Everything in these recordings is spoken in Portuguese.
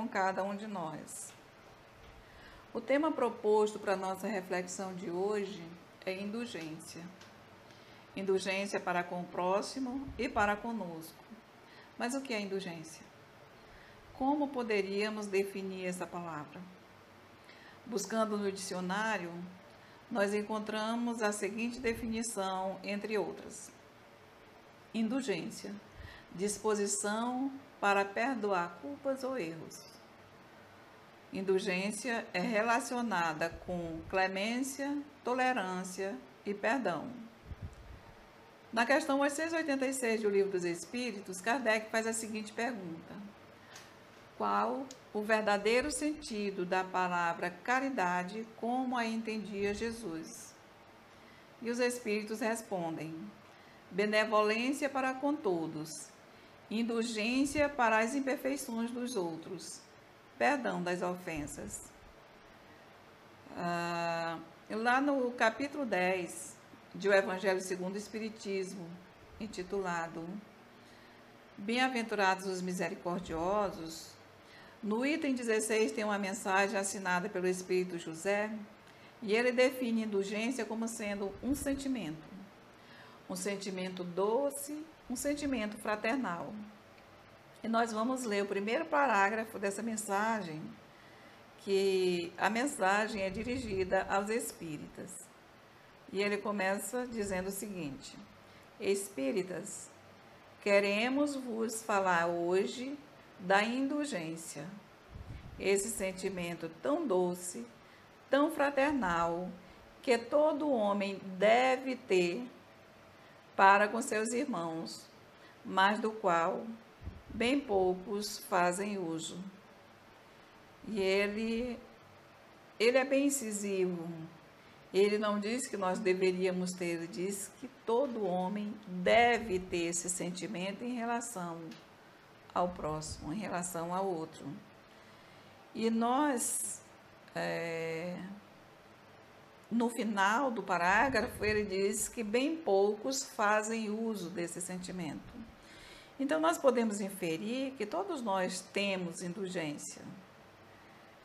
com cada um de nós. O tema proposto para a nossa reflexão de hoje é indulgência. Indulgência para com o próximo e para conosco. Mas o que é indulgência? Como poderíamos definir essa palavra? Buscando no dicionário, nós encontramos a seguinte definição, entre outras. Indulgência, disposição para perdoar culpas ou erros. Indulgência é relacionada com clemência, tolerância e perdão. Na questão 886 do Livro dos Espíritos, Kardec faz a seguinte pergunta: qual o verdadeiro sentido da palavra caridade como a entendia Jesus? E os Espíritos respondem: benevolência para com todos, indulgência para as imperfeições dos outros, perdão das ofensas. Lá no capítulo 10 de O Evangelho segundo o Espiritismo, intitulado Bem-aventurados os misericordiosos, no item 16 tem uma mensagem assinada pelo Espírito José, e ele define indulgência como sendo um sentimento doce, um sentimento fraternal. E nós vamos ler o primeiro parágrafo dessa mensagem, que a mensagem é dirigida aos espíritas. E ele começa dizendo o seguinte: Espíritas, queremos vos falar hoje da indulgência, esse sentimento tão doce, tão fraternal, que todo homem deve ter para com seus irmãos, mas do qual bem poucos fazem uso. E ele é bem incisivo. Ele não diz que nós deveríamos ter, ele diz que todo homem deve ter esse sentimento em relação ao próximo, em relação ao outro. E nós, no final do parágrafo, ele diz que bem poucos fazem uso desse sentimento. Então, nós podemos inferir que todos nós temos indulgência.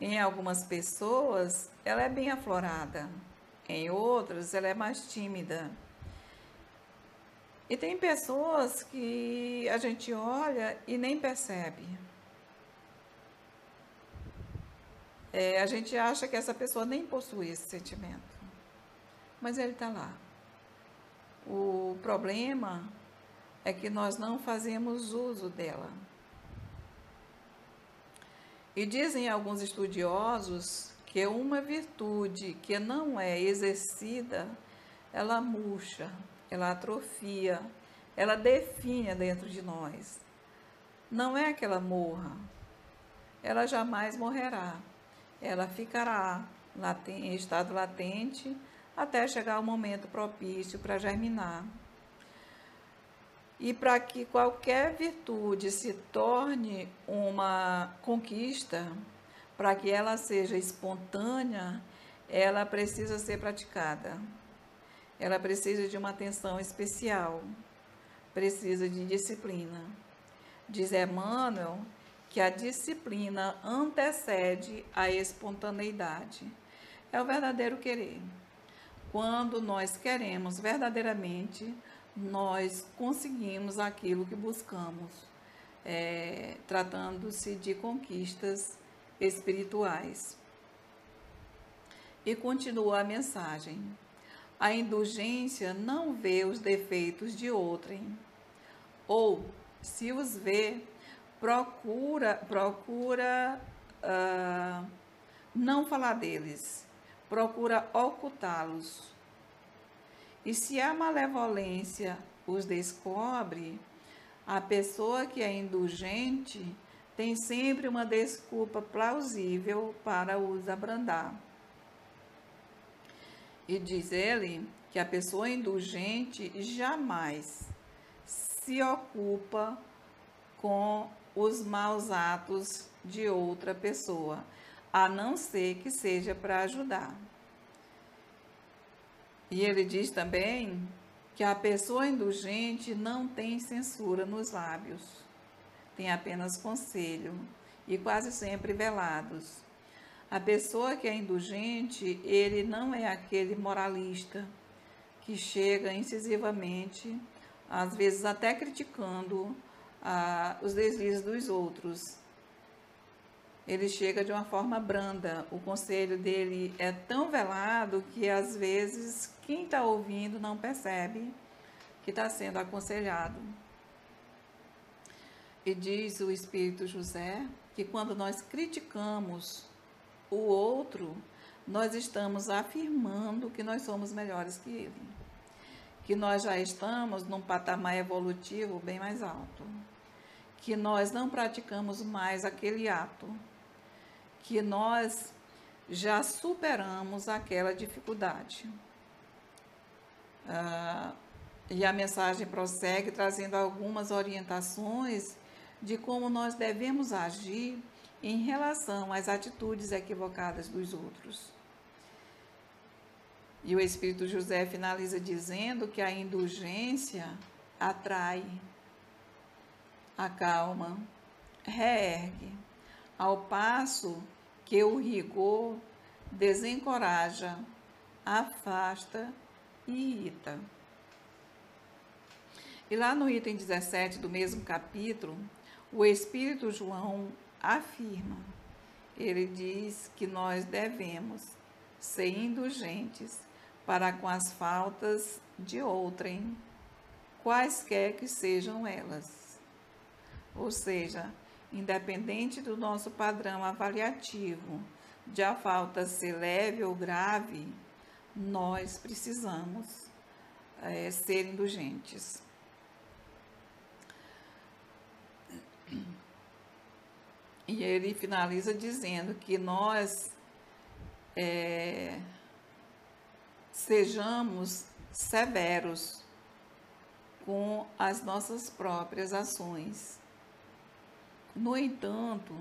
Em algumas pessoas, ela é bem aflorada. Em outras, ela é mais tímida. E tem pessoas que a gente olha e nem percebe. A gente acha que essa pessoa nem possui esse sentimento. Mas ele está lá. O problema é que nós não fazemos uso dela. E dizem alguns estudiosos que uma virtude que não é exercida, ela murcha, ela atrofia, ela definha dentro de nós. Não é que ela morra, ela jamais morrerá. Ela ficará em estado latente até chegar o momento propício para germinar. E para que qualquer virtude se torne uma conquista, para que ela seja espontânea, ela precisa ser praticada. Ela precisa de uma atenção especial, precisa de disciplina. Diz Emmanuel que a disciplina antecede a espontaneidade. É o verdadeiro querer. Quando nós queremos verdadeiramente, nós conseguimos aquilo que buscamos, tratando-se de conquistas espirituais. E continua a mensagem: a indulgência não vê os defeitos de outrem, ou, se os vê, procura não falar deles, procura ocultá-los. E se a malevolência os descobre, a pessoa que é indulgente tem sempre uma desculpa plausível para os abrandar. E diz ele que a pessoa indulgente jamais se ocupa com os maus atos de outra pessoa, a não ser que seja para ajudar. E ele diz também que a pessoa indulgente não tem censura nos lábios, tem apenas conselho e quase sempre velados. A pessoa que é indulgente, ele não é aquele moralista que chega incisivamente, às vezes até criticando os deslizes dos outros. Ele chega de uma forma branda, o conselho dele é tão velado que às vezes quem está ouvindo não percebe que está sendo aconselhado. E diz o Espírito José que quando nós criticamos o outro, nós estamos afirmando que nós somos melhores que ele, que nós já estamos num patamar evolutivo bem mais alto, que nós não praticamos mais aquele ato, que nós já superamos aquela dificuldade. E a mensagem prossegue trazendo algumas orientações de como nós devemos agir em relação às atitudes equivocadas dos outros. E o Espírito José finaliza dizendo que a indulgência atrai, acalma, reergue, ao passo que o rigor desencoraja, afasta e irrita. E lá no item 17 do mesmo capítulo, o Espírito João afirma, ele diz que nós devemos ser indulgentes para com as faltas de outrem, quaisquer que sejam elas. Ou seja, independente do nosso padrão avaliativo, de a falta ser leve ou grave, nós precisamos ser indulgentes. E ele finaliza dizendo que nós sejamos severos com as nossas próprias ações. No entanto,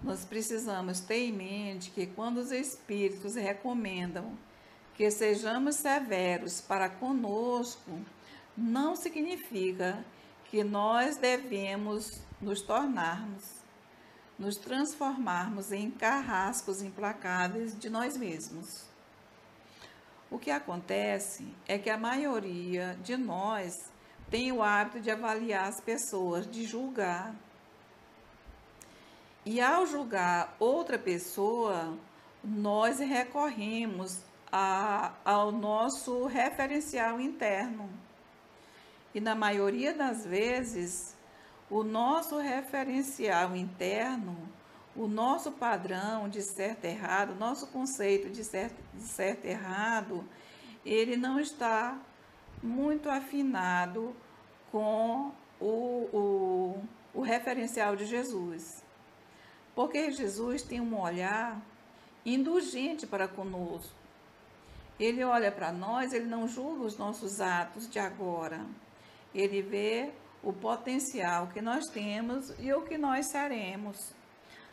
nós precisamos ter em mente que quando os Espíritos recomendam que sejamos severos para conosco, não significa que nós devemos nos transformarmos em carrascos implacáveis de nós mesmos. O que acontece é que a maioria de nós tem o hábito de avaliar as pessoas, de julgar. E ao julgar outra pessoa, nós recorremos ao nosso referencial interno. E na maioria das vezes, o nosso referencial interno, o nosso padrão de certo e errado, o nosso conceito de certo e errado, ele não está muito afinado com o referencial de Jesus. Porque Jesus tem um olhar indulgente para conosco. Ele olha para nós, ele não julga os nossos atos de agora. Ele vê o potencial que nós temos e o que nós seremos.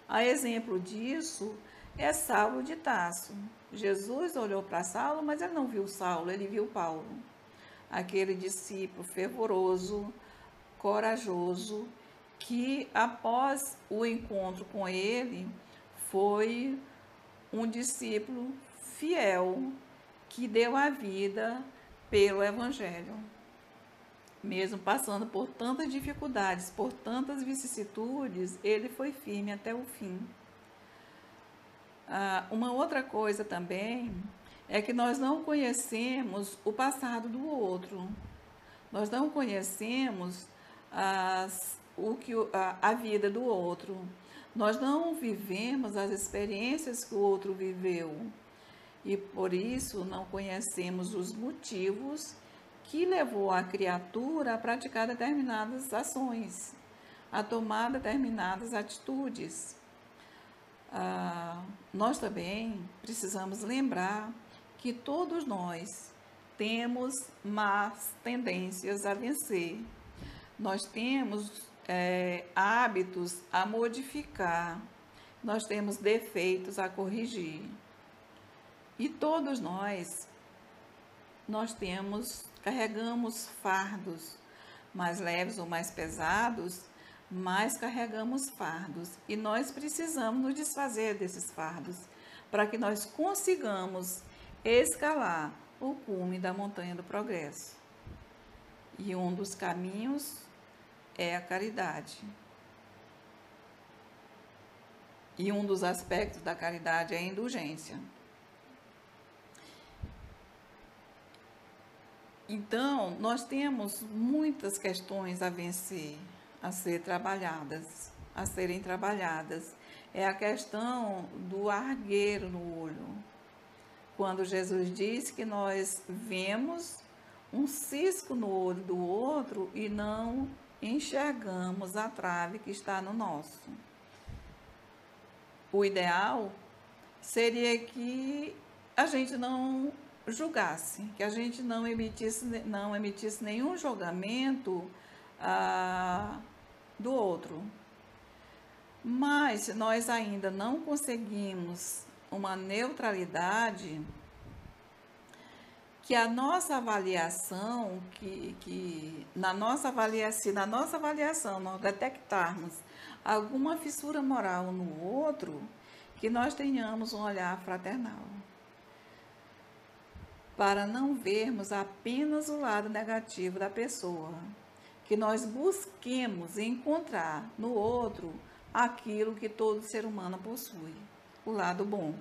A exemplo disso é Saulo de Tarso. Jesus olhou para Saulo, mas ele não viu Saulo, ele viu Paulo. Aquele discípulo fervoroso, corajoso, que após o encontro com ele, foi um discípulo fiel, que deu a vida pelo Evangelho. Mesmo passando por tantas dificuldades, por tantas vicissitudes, ele foi firme até o fim. Uma outra coisa também é que nós não conhecemos o passado do outro. Nós não conhecemos a vida do outro. Nós não vivemos as experiências que o outro viveu. E por isso não conhecemos os motivos que levou a criatura a praticar determinadas ações, a tomar determinadas atitudes. Nós também precisamos lembrar que todos nós temos más tendências a vencer. Nós temos hábitos a modificar, nós temos defeitos a corrigir. E todos nós carregamos fardos mais leves ou mais pesados, mas carregamos fardos e nós precisamos nos desfazer desses fardos para que nós consigamos escalar o cume da montanha do progresso. E um dos caminhos é a caridade. E um dos aspectos da caridade é a indulgência. Então, nós temos muitas questões a vencer, a serem trabalhadas. É a questão do argueiro no olho. Quando Jesus diz que nós vemos um cisco no olho do outro e não enxergamos a trave que está no nosso. O ideal seria que a gente não julgasse, que a gente não emitisse nenhum julgamento do outro. Mas se nós ainda não conseguimos uma neutralidade, que a nossa avaliação, na nossa avaliação nós detectarmos alguma fissura moral no outro, que nós tenhamos um olhar fraternal, para não vermos apenas o lado negativo da pessoa, que nós busquemos encontrar no outro aquilo que todo ser humano possui, o lado bom.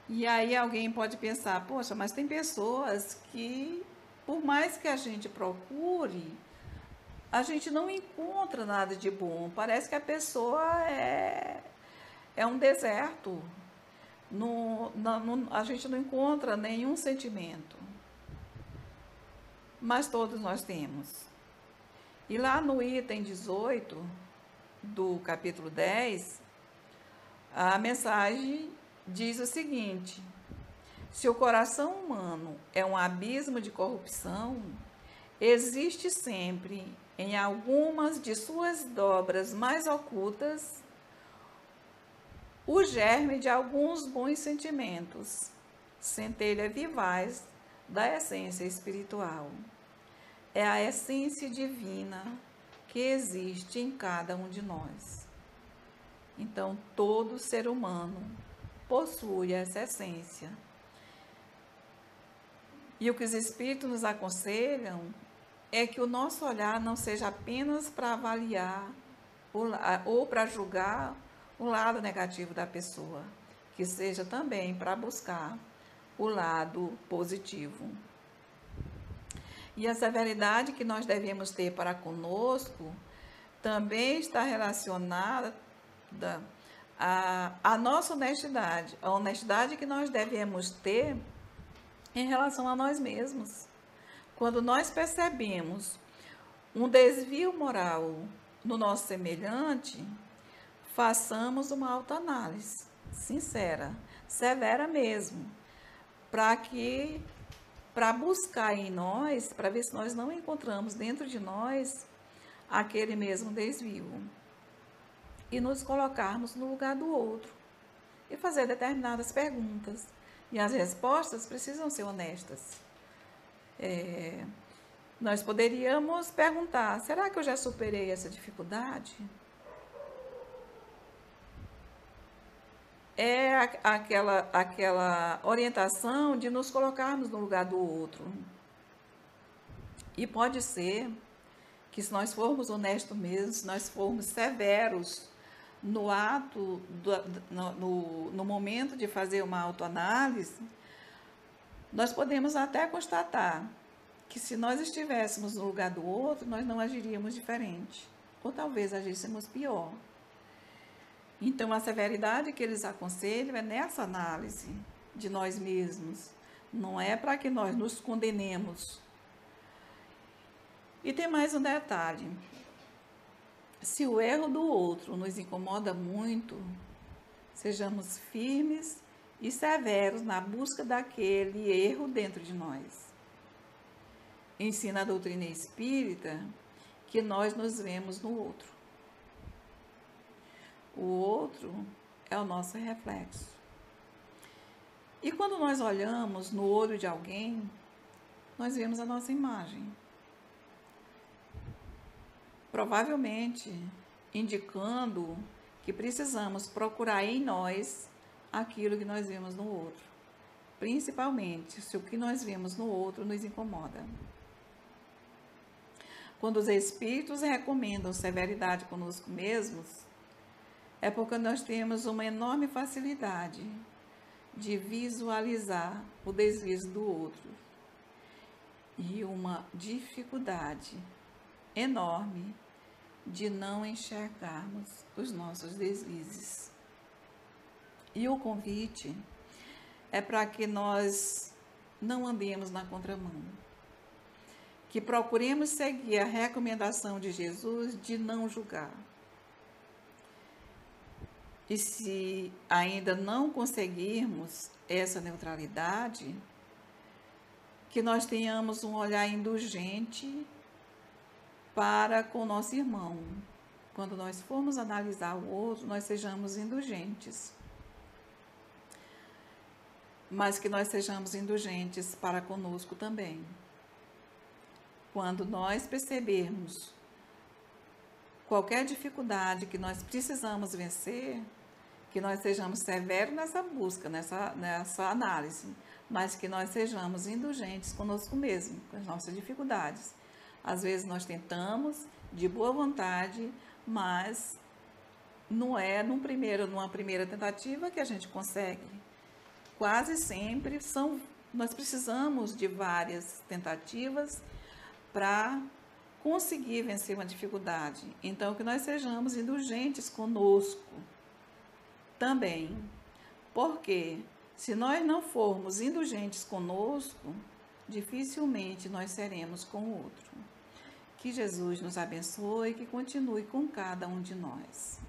E aí alguém pode pensar, poxa, mas tem pessoas que, por mais que a gente procure, a gente não encontra nada de bom. Parece que a pessoa é um deserto. A gente não encontra nenhum sentimento. Mas todos nós temos. E lá no item 18 do capítulo 10, a mensagem diz o seguinte: se o coração humano é um abismo de corrupção, existe sempre, em algumas de suas dobras mais ocultas, o germe de alguns bons sentimentos, centelha vivaz da essência espiritual. É a essência divina que existe em cada um de nós. Então, todo ser humano possui essa essência. E o que os espíritos nos aconselham é que o nosso olhar não seja apenas para avaliar ou para julgar o lado negativo da pessoa, que seja também para buscar o lado positivo. E a severidade que nós devemos ter para conosco também está relacionada à nossa honestidade, a honestidade que nós devemos ter em relação a nós mesmos. Quando nós percebemos um desvio moral no nosso semelhante, façamos uma autoanálise sincera, severa mesmo, para buscar em nós, para ver se nós não encontramos dentro de nós aquele mesmo desvio e nos colocarmos no lugar do outro e fazer determinadas perguntas. E as respostas precisam ser honestas. Nós poderíamos perguntar: será que eu já superei essa dificuldade? É aquela orientação de nos colocarmos no lugar do outro. E pode ser que, se nós formos honestos mesmo, se nós formos severos no ato, no momento de fazer uma autoanálise, nós podemos até constatar que, se nós estivéssemos no lugar do outro, nós não agiríamos diferente, ou talvez agíssemos pior. Então, a severidade que eles aconselham é nessa análise de nós mesmos, não é para que nós nos condenemos. E tem mais um detalhe: se o erro do outro nos incomoda muito, sejamos firmes e severos na busca daquele erro dentro de nós. Ensina a doutrina espírita que nós nos vemos no outro. O outro é o nosso reflexo. E quando nós olhamos no olho de alguém, nós vemos a nossa imagem. provavelmente indicando que precisamos procurar em nós aquilo que nós vemos no outro, principalmente se o que nós vemos no outro nos incomoda. Quando os espíritos recomendam severidade conosco mesmos, é porque nós temos uma enorme facilidade de visualizar o deslize do outro e uma dificuldade enorme de não enxergarmos os nossos deslizes. E o convite é para que nós não andemos na contramão, que procuremos seguir a recomendação de Jesus de não julgar. E se ainda não conseguirmos essa neutralidade, que nós tenhamos um olhar indulgente para com o nosso irmão. Quando nós formos analisar o outro, nós sejamos indulgentes. Mas que nós sejamos indulgentes para conosco também. Quando nós percebermos qualquer dificuldade que nós precisamos vencer, que nós sejamos severos nessa busca, nessa análise, mas que nós sejamos indulgentes conosco mesmo, com as nossas dificuldades. Às vezes nós tentamos de boa vontade, mas não é numa primeira tentativa que a gente consegue. Quase sempre nós precisamos de várias tentativas para conseguir vencer uma dificuldade. Então, que nós sejamos indulgentes conosco também, porque se nós não formos indulgentes conosco, dificilmente nós seremos com o outro. Que Jesus nos abençoe e que continue com cada um de nós.